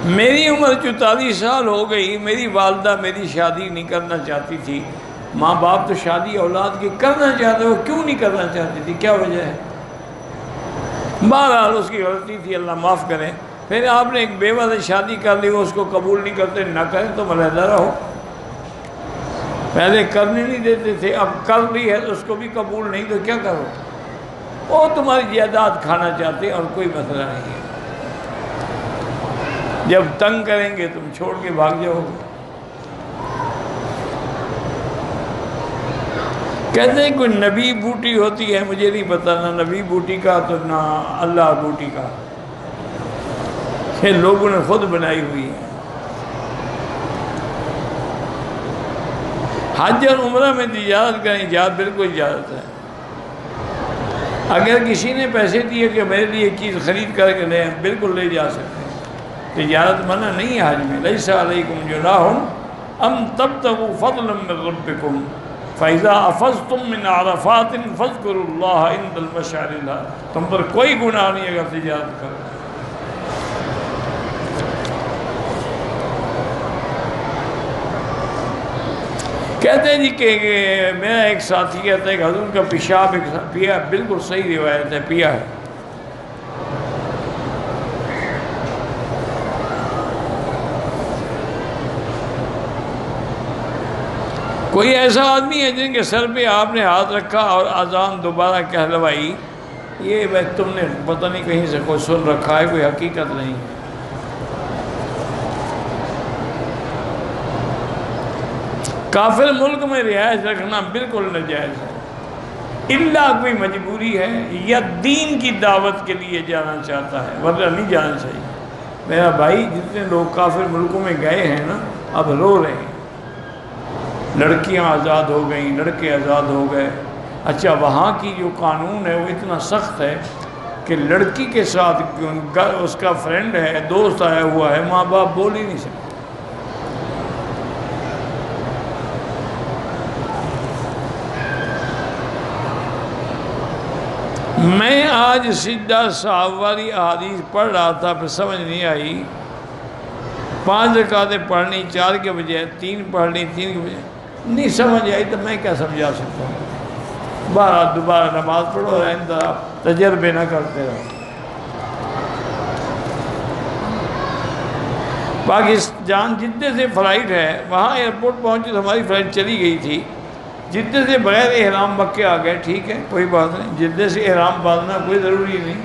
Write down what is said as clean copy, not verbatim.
میری عمر 44 سال ہو گئی، میری والدہ میری شادی نہیں کرنا چاہتی تھی۔ ماں باپ تو شادی اولاد کی کرنا چاہتے، وہ کیوں نہیں کرنا چاہتی تھی؟ کیا وجہ ہے؟ بہرحال اس کی غلطی تھی، اللہ معاف کرے۔ پھر آپ نے ایک بیوہ سے شادی کر لی، وہ اس کو قبول نہیں کرتے، نہ کریں تو علیحدہ رہو۔ پہلے کرنے نہیں دیتے تھے، اب کر لی ہے تو اس کو بھی قبول نہیں، تو کیا کرو؟ وہ تمہاری جائیداد کھانا چاہتے اور کوئی مسئلہ نہیں ہے۔ جب تنگ کریں گے تم چھوڑ کے بھاگ جاؤ گے۔ کہتے ہیں کوئی نبی بوٹی ہوتی ہے، مجھے نہیں پتا، نہ نبی بوٹی کا تو نہ اللہ بوٹی کا، یہ لوگوں نے خود بنائی ہوئی ہے۔ حج اور عمرہ میں تجارت کریں، اجازت، بالکل اجازت ہے۔ اگر کسی نے پیسے دیے کہ میرے لیے ایک چیز خرید کر کے لیں، بالکل لے جا سکتے ہیں، تجارت منع نہیں ہے حج میں۔ لیس علیکم جناح ان تبتغوا فضلا من ربکم فاذا افضتم من عرفات فاذکروا اللہ عند المشعر الحرام، تم پر کوئی گناہ نہیں اگر تجارت کرو۔ کہتے ہیں جی کہ میرا ایک ساتھی کہتا ہے کہ حضور کا پیشاب پیا، بالکل صحیح روایت ہے، پیا ہے۔ کوئی ایسا آدمی ہے جن کے سر پہ آپ نے ہاتھ رکھا اور اذان دوبارہ کہلوائی، یہ تم نے پتہ نہیں کہیں سے کوئی سن رکھا ہے، کوئی حقیقت نہیں۔ کافر ملک میں رہائش رکھنا بالکل ناجائز ہے، الا کوئی مجبوری ہے یا دین کی دعوت کے لیے جانا چاہتا ہے، ورنہ نہیں جانا چاہیے۔ میرا بھائی جتنے لوگ کافر ملکوں میں گئے ہیں نا، اب رو رہے ہیں، لڑکیاں آزاد ہو گئیں، لڑکے آزاد ہو گئے۔ اچھا، وہاں کی جو قانون ہے وہ اتنا سخت ہے کہ لڑکی کے ساتھ اس کا فرینڈ ہے، دوست آیا ہوا ہے، ماں باپ بول ہی نہیں سکتے۔ میں آج سجدہ صاحب والی احادیث پڑھ رہا تھا، پھر سمجھ نہیں آئی، 5 رکعتیں پڑھنی 4 کے بجائے 3 پڑھنی 3 کے بجائے، نہیں سمجھ آئی تو میں کیا سمجھا سکتا ہوں۔ دوبارہ نماز پڑھو، آئندہ تجربے نہ کرتے رہو۔ پاکستان جدہ سے فلائٹ ہے، وہاں ایئرپورٹ پہنچے تو ہماری فلائٹ چلی گئی تھی، جدہ سے بغیر احرام مکے آ گئے، ٹھیک ہے کوئی بات نہیں، جدہ سے احرام باندھنا کوئی ضروری نہیں۔